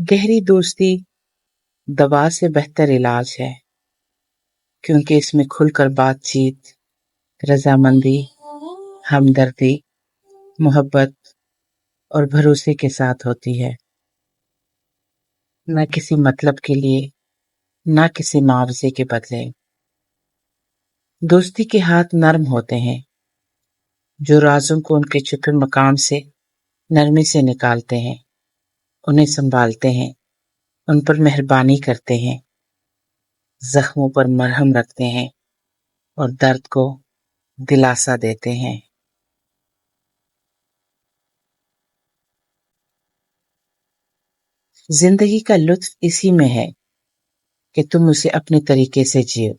گہری دوستی دوا سے بہتر علاج ہے، کیونکہ اس میں کھل کر بات چیت، رضامندی، ہمدردی، محبت اور بھروسے کے ساتھ ہوتی ہے، نہ کسی مطلب کے لیے، نہ کسی معاوضے کے بدلے۔ دوستی کے ہاتھ نرم ہوتے ہیں، جو رازوں کو ان کے چھپے مقام سے نرمی سے نکالتے ہیں، انہیں سنبھالتے ہیں، ان پر مہربانی کرتے ہیں، زخموں پر مرہم رکھتے ہیں اور درد کو دلاسا دیتے ہیں۔ زندگی کا لطف اسی میں ہے کہ تم اسے اپنے طریقے سے جیو،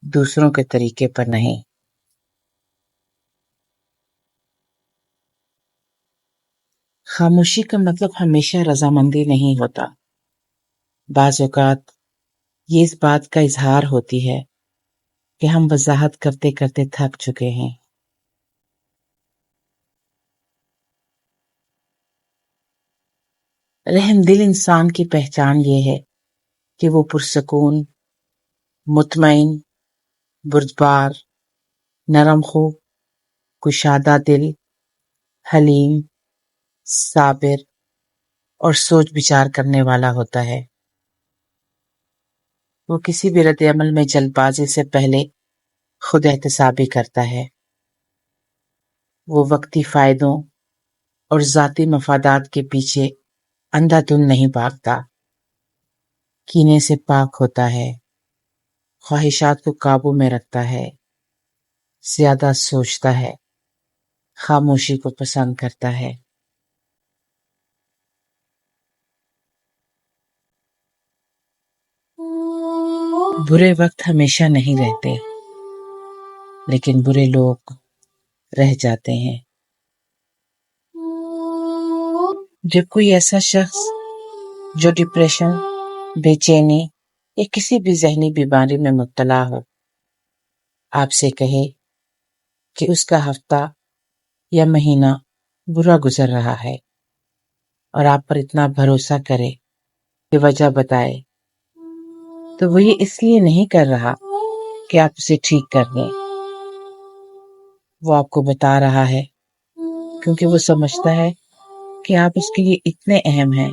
دوسروں کے طریقے پر نہیں۔ خاموشی کا مطلب ہمیشہ رضامندی نہیں ہوتا، بعض اوقات یہ اس بات کا اظہار ہوتی ہے کہ ہم وضاحت کرتے کرتے تھک چکے ہیں۔ رحم دل انسان کی پہچان یہ ہے کہ وہ پرسکون، مطمئن، بردبار، نرم خو، کشادہ دل، حلیم، صابر اور سوچ بچار کرنے والا ہوتا ہے۔ وہ کسی بھی رد عمل میں جلد بازی سے پہلے خود احتسابی کرتا ہے۔ وہ وقتی فائدوں اور ذاتی مفادات کے پیچھے اندھا دھند نہیں بھاگتا، کینے سے پاک ہوتا ہے، خواہشات کو قابو میں رکھتا ہے، زیادہ سوچتا ہے، خاموشی کو پسند کرتا ہے۔ برے وقت ہمیشہ نہیں رہتے، لیکن برے لوگ رہ جاتے ہیں۔ جب کوئی ایسا شخص جو ڈپریشن، بے چینی یا کسی بھی ذہنی بیماری میں مبتلا ہو آپ سے کہے کہ اس کا ہفتہ یا مہینہ برا گزر رہا ہے اور آپ پر اتنا بھروسہ کرے کہ وجہ بتائے، تو وہ یہ اس لیے نہیں کر رہا کہ آپ اسے ٹھیک کر دیں، وہ آپ کو بتا رہا ہے کیونکہ وہ سمجھتا ہے کہ آپ اس کے لیے اتنے اہم ہیں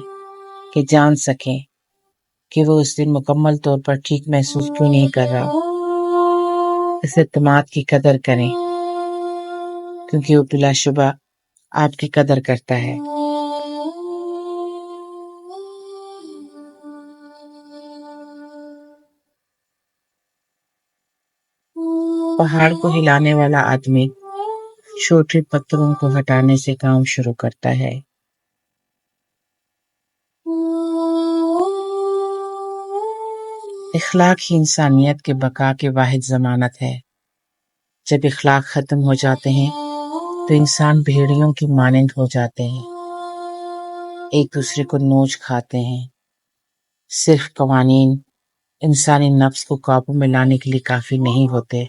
کہ جان سکیں کہ وہ اس دن مکمل طور پر ٹھیک محسوس کیوں نہیں کر رہا۔ اس اعتماد کی قدر کریں، کیونکہ وہ بلا شبہ آپ کی قدر کرتا ہے۔ پہاڑ کو ہلانے والا آدمی چھوٹے پتھروں کو ہٹانے سے کام شروع کرتا ہے۔ اخلاق ہی انسانیت کے بقا کے واحد ضمانت ہے۔ جب اخلاق ختم ہو جاتے ہیں تو انسان بھیڑیوں کی مانند ہو جاتے ہیں، ایک دوسرے کو نوچ کھاتے ہیں۔ صرف قوانین انسانی نفس کو قابو میں لانے کے لیے کافی نہیں ہوتے،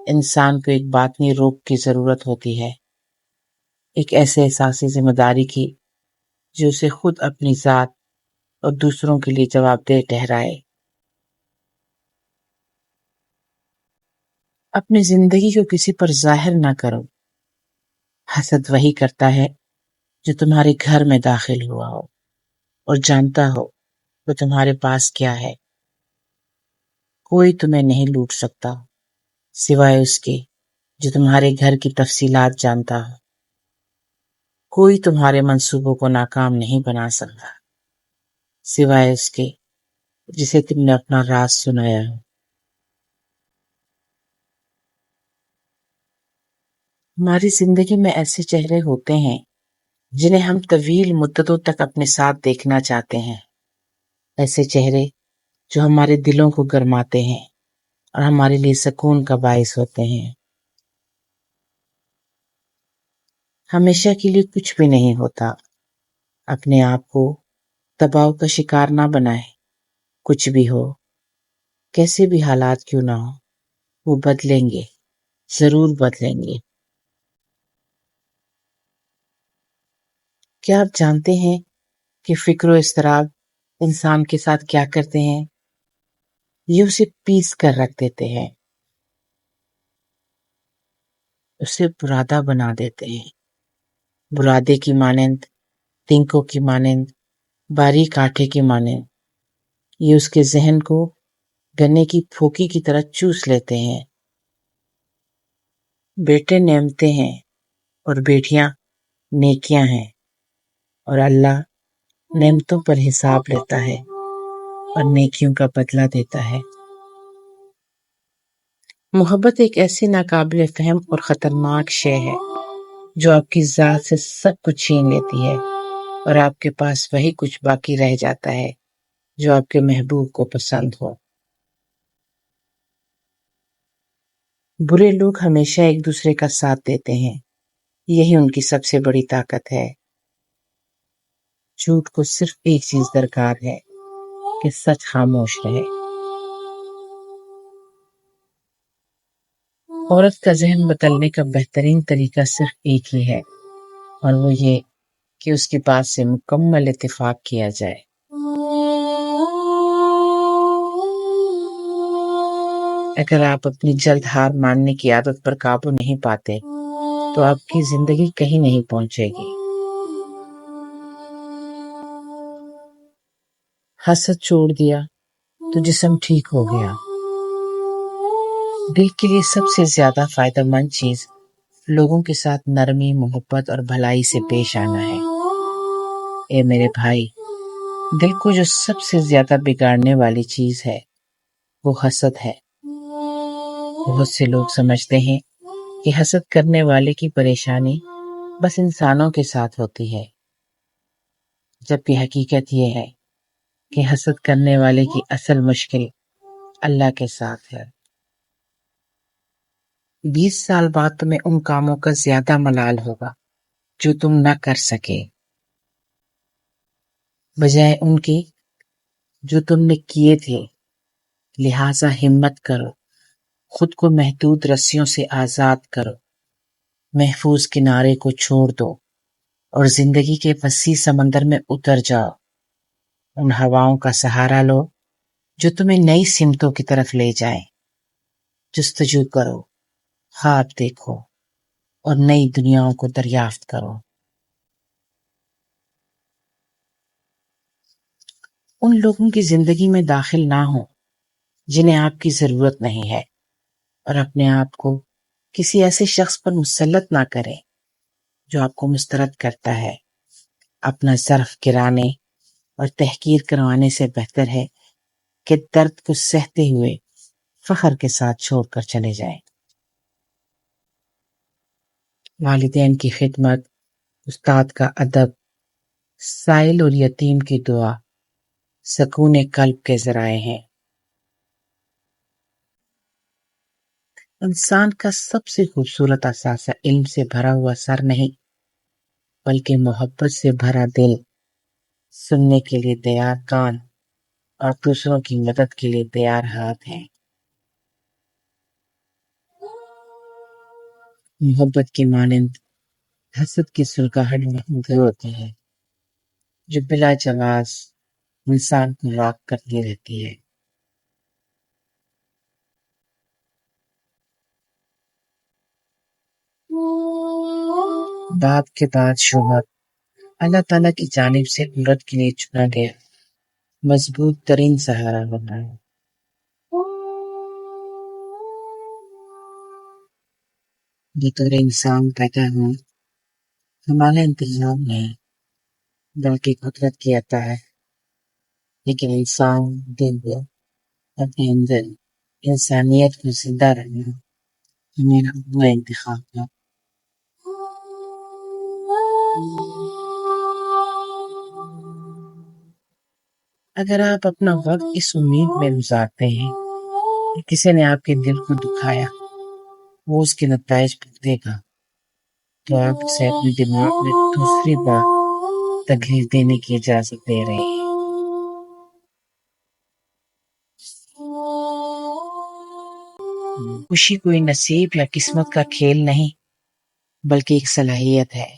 انسان کو ایک باطنی روک کی ضرورت ہوتی ہے، ایک ایسے احساسی ذمہ داری کی جو اسے خود اپنی ذات اور دوسروں کے لیے جواب دہ ٹھہرائے۔ اپنی زندگی کو کسی پر ظاہر نہ کرو، حسد وہی کرتا ہے جو تمہارے گھر میں داخل ہوا ہو اور جانتا ہو وہ تمہارے پاس کیا ہے۔ کوئی تمہیں نہیں لوٹ سکتا سوائے اس کے جو تمہارے گھر کی تفصیلات جانتا ہو۔ کوئی تمہارے منصوبوں کو ناکام نہیں بنا سکتا سوائے اس کے جسے تم نے اپنا راز سنایا ہو۔ ہماری زندگی میں ایسے چہرے ہوتے ہیں جنہیں ہم طویل مدتوں تک اپنے ساتھ دیکھنا چاہتے ہیں، ایسے چہرے جو ہمارے دلوں کو گرماتے ہیں اور ہمارے لیے سکون کا باعث ہوتے ہیں۔ ہمیشہ کے لیے کچھ بھی نہیں ہوتا، اپنے آپ کو دباؤ کا شکار نہ بنائے۔ کچھ بھی ہو، کیسے بھی حالات کیوں نہ ہو، وہ بدلیں گے، ضرور بدلیں گے۔ کیا آپ جانتے ہیں کہ فکر و اضطراب انسان کے ساتھ کیا کرتے ہیں، یہ اسے پیس کر رکھ دیتے ہیں، اسے برادہ بنا دیتے ہیں، برادے کی مانند، تنکوں کی مانند، باریک آٹے کی مانند۔ یہ اس کے ذہن کو گنے کی پھوکی کی طرح چوس لیتے ہیں۔ بیٹے نعمتیں ہیں اور بیٹیاں نیکیاں ہیں، اور اللہ نعمتوں پر حساب لیتا ہے اور نیکیوں کا بدلہ دیتا ہے۔ محبت ایک ایسی ناقابل فہم اور خطرناک شے ہے جو آپ کی ذات سے سب کچھ چھین لیتی ہے، اور آپ کے پاس وہی کچھ باقی رہ جاتا ہے جو آپ کے محبوب کو پسند ہو۔ برے لوگ ہمیشہ ایک دوسرے کا ساتھ دیتے ہیں، یہی ان کی سب سے بڑی طاقت ہے۔ جھوٹ کو صرف ایک چیز درکار ہے کہ سچ خاموش رہے۔ عورت کا ذہن بدلنے کا بہترین طریقہ صرف ایک ہی ہے، اور وہ یہ کہ اس کی بات سے مکمل اتفاق کیا جائے۔ اگر آپ اپنی جلد ہار ماننے کی عادت پر قابو نہیں پاتے تو آپ کی زندگی کہیں نہیں پہنچے گی۔ حسد چھوڑ دیا تو جسم ٹھیک ہو گیا۔ دل کے لیے سب سے زیادہ فائدہ مند چیز لوگوں کے ساتھ نرمی، محبت اور بھلائی سے پیش آنا ہے۔ اے میرے بھائی، دل کو جو سب سے زیادہ بگاڑنے والی چیز ہے وہ حسد ہے۔ بہت سے لوگ سمجھتے ہیں کہ حسد کرنے والے کی پریشانی بس انسانوں کے ساتھ ہوتی ہے، جبکہ حقیقت یہ ہے کہ حسد کرنے والے کی اصل مشکل اللہ کے ساتھ ہے۔ 20 سال بعد تمہیں ان کاموں کا زیادہ ملال ہوگا جو تم نہ کر سکے، بجائے ان کی جو تم نے کیے تھے۔ لہٰذا ہمت کرو، خود کو محدود رسیوں سے آزاد کرو، محفوظ کنارے کو چھوڑ دو اور زندگی کے وسیع سمندر میں اتر جاؤ۔ ان ہواؤں کا سہارا لو جو تمہیں نئی سمتوں کی طرف لے جائیں۔ جستجو کرو، خواب دیکھو اور نئی دنیاؤں کو دریافت کرو۔ ان لوگوں کی زندگی میں داخل نہ ہو جنہیں آپ کی ضرورت نہیں ہے، اور اپنے آپ کو کسی ایسے شخص پر مسلط نہ کریں جو آپ کو مسترد کرتا ہے۔ اپنا ظرف گرانے اور تحقیر کروانے سے بہتر ہے کہ درد کو سہتے ہوئے فخر کے ساتھ چھوڑ کر چلے جائیں۔ والدین کی خدمت، استاد کا ادب، سائل اور یتیم کی دعا سکون قلب کے ذرائع ہیں۔ انسان کا سب سے خوبصورت اثاثہ علم سے بھرا ہوا سر نہیں، بلکہ محبت سے بھرا دل، سننے کے لیے تیار کان اور دوسروں کی مدد کے لیے تیار ہاتھ ہیں۔ محبت کی مانند حسد کی سلگاہٹ محدود ہوتی ہے جو بلا جواز انسان کو راغ کرتی رہتی ہے۔ باپ کے بعد شوہر اللہ تعالیٰ کی جانب سے عورت کے لیے چنا گیا مضبوط ترین سہارا ہونا ہے۔ بطور انسان پیدا ہوں ہمارا انتظام نہیں بلکہ قدرت کی عطا ہے، لیکن انسان دل کو اپنے اندر انسانیت کو زندہ رہنا میرا وہ انتخاب ہے۔ اگر آپ اپنا وقت اس امید میں گزارتے ہیں کہ کسی نے آپ کے دل کو دکھایا وہ اس کے نتائج بھگتے گا، تو آپ اسے اپنے دماغ میں دوسری بار تکلیف دینے کی اجازت دے رہے ہیں۔ خوشی کوئی نصیب یا قسمت کا کھیل نہیں بلکہ ایک صلاحیت ہے۔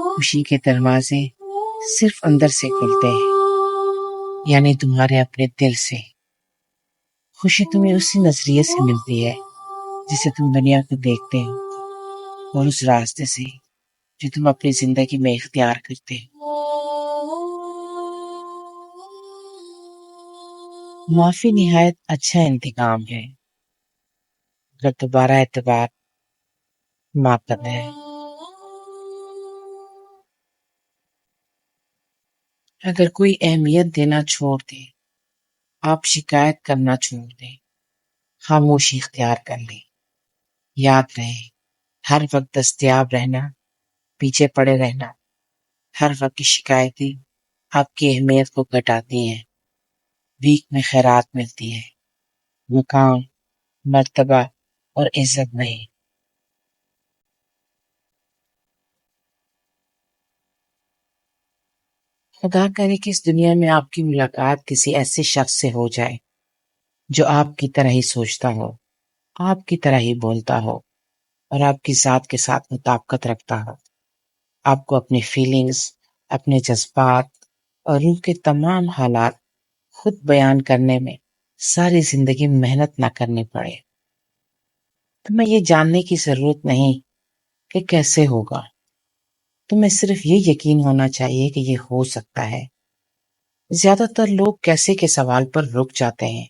خوشی کے دروازے صرف اندر سے کھلتے ہیں، یعنی تمہارے اپنے دل سے۔ خوشی تمہیں اسی نظریے سے ملتی ہے جسے تم دنیا کو دیکھتے ہو، اور اس راستے سے جو تم اپنی زندگی میں اختیار کرتے ہو۔ معافی نہایت اچھا انتقام ہے اگر دوبارہ اعتبار معاف کرنا ہے۔ اگر کوئی اہمیت دینا چھوڑ دے، آپ شکایت کرنا چھوڑ دیں، خاموشی اختیار کر لیں، یاد رہے ہر وقت دستیاب رہنا، پیچھے پڑے رہنا، ہر وقت کی شکایتیں آپ کی اہمیت کو گھٹاتی ہیں۔ بھیک میں خیرات ملتی ہے، مقام، مرتبہ اور عزت نہیں۔ خدا کرے کہ اس دنیا میں آپ کی ملاقات کسی ایسے شخص سے ہو جائے جو آپ کی طرح ہی سوچتا ہو، آپ کی طرح ہی بولتا ہو، اور آپ کی ذات کے ساتھ مطابقت رکھتا ہو۔ آپ کو اپنی فیلنگز، اپنے جذبات اور روح کے تمام حالات خود بیان کرنے میں ساری زندگی محنت نہ کرنی پڑے۔ تمہیں یہ جاننے کی ضرورت نہیں کہ کیسے ہوگا، تمہیں صرف یہ یقین ہونا چاہیے کہ یہ ہو سکتا ہے۔ زیادہ تر لوگ کیسے کے سوال پر رک جاتے ہیں،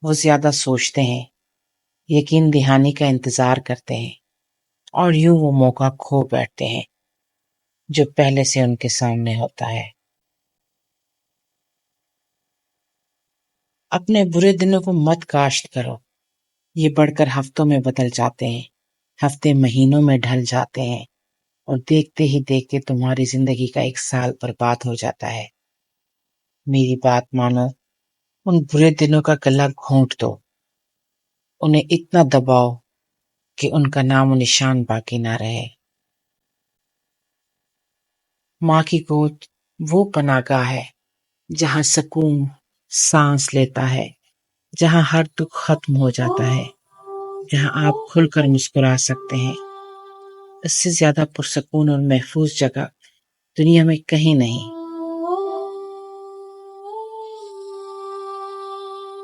وہ زیادہ سوچتے ہیں، یقین دہانی کا انتظار کرتے ہیں، اور یوں وہ موقع کھو بیٹھتے ہیں جو پہلے سے ان کے سامنے ہوتا ہے۔ اپنے برے دنوں کو مت کاشت کرو، یہ بڑھ کر ہفتوں میں بدل جاتے ہیں، ہفتے مہینوں میں ڈھل جاتے ہیں، اور دیکھتے ہی دیکھتے تمہاری زندگی کا ایک سال برباد ہو جاتا ہے۔ میری بات مانو، ان برے دنوں کا گلا گھونٹ دو، انہیں اتنا دباؤ کہ ان کا نام و نشان باقی نہ رہے۔ ماں کی گود وہ پناہ گاہ ہے جہاں سکون سانس لیتا ہے، جہاں ہر دکھ ختم ہو جاتا ہے، جہاں آپ کھل کر مسکرا سکتے ہیں۔ اس سے زیادہ پرسکون اور محفوظ جگہ دنیا میں کہیں نہیں۔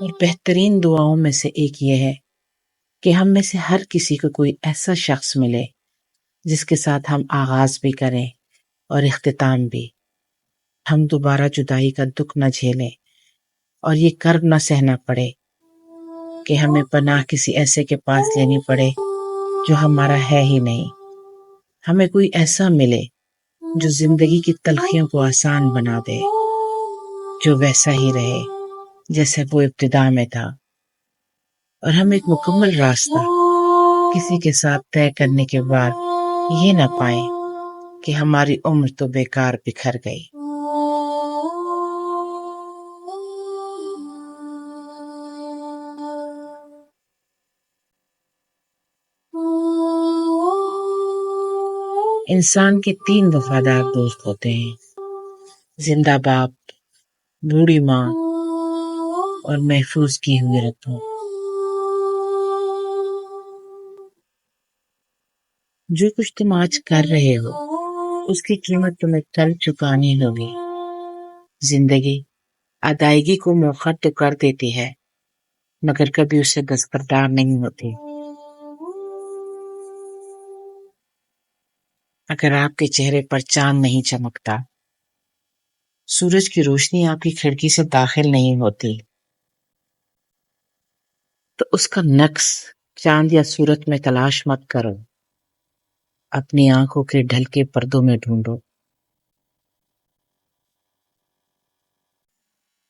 اور بہترین دعاؤں میں سے ایک یہ ہے کہ ہم میں سے ہر کسی کو کوئی ایسا شخص ملے جس کے ساتھ ہم آغاز بھی کریں اور اختتام بھی۔ ہم دوبارہ جدائی کا دکھ نہ جھیلیں اور یہ کرب نہ سہنا پڑے کہ ہمیں پناہ کسی ایسے کے پاس لینی پڑے جو ہمارا ہے ہی نہیں۔ ہمیں کوئی ایسا ملے جو زندگی کی تلخیوں کو آسان بنا دے، جو ویسا ہی رہے جیسے وہ ابتدا میں تھا، اور ہم ایک مکمل راستہ کسی کے ساتھ طے کرنے کے بعد یہ نہ پائیں کہ ہماری عمر تو بیکار بکھر گئی۔ انسان کے 3 وفادار دوست ہوتے ہیں: زندہ باپ، بوڑھی ماں اور محفوظ کی ہوئی رتوں۔ جو کچھ تم آج کر رہے ہو اس کی قیمت تمہیں کل چکانی ہوگی۔ زندگی ادائیگی کو موخر تو کر دیتی ہے مگر کبھی اسے دستبردار نہیں ہوتی۔ اگر آپ کے چہرے پر چاند نہیں چمکتا، سورج کی روشنی آپ کی کھڑکی سے داخل نہیں ہوتی، تو اس کا نقص چاند یا سورج میں تلاش مت کرو، اپنی آنکھوں کے ڈھلکے پردوں میں ڈھونڈو۔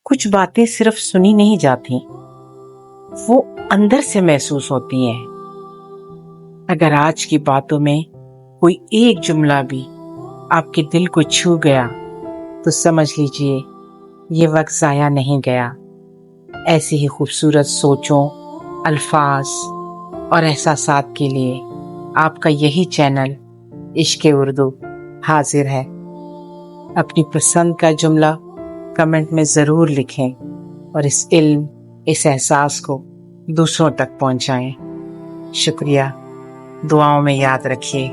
کچھ باتیں صرف سنی نہیں جاتی، وہ اندر سے محسوس ہوتی ہیں۔ اگر آج کی باتوں میں کوئی ایک جملہ بھی آپ کے دل کو چھو گیا تو سمجھ لیجئے یہ وقت ضائع نہیں گیا۔ ایسی ہی خوبصورت سوچوں، الفاظ اور احساسات کے لیے آپ کا یہی چینل عشق اردو حاضر ہے۔ اپنی پسند کا جملہ کمنٹ میں ضرور لکھیں اور اس علم، اس احساس کو دوسروں تک پہنچائیں۔ شکریہ، دعاؤں میں یاد رکھیے۔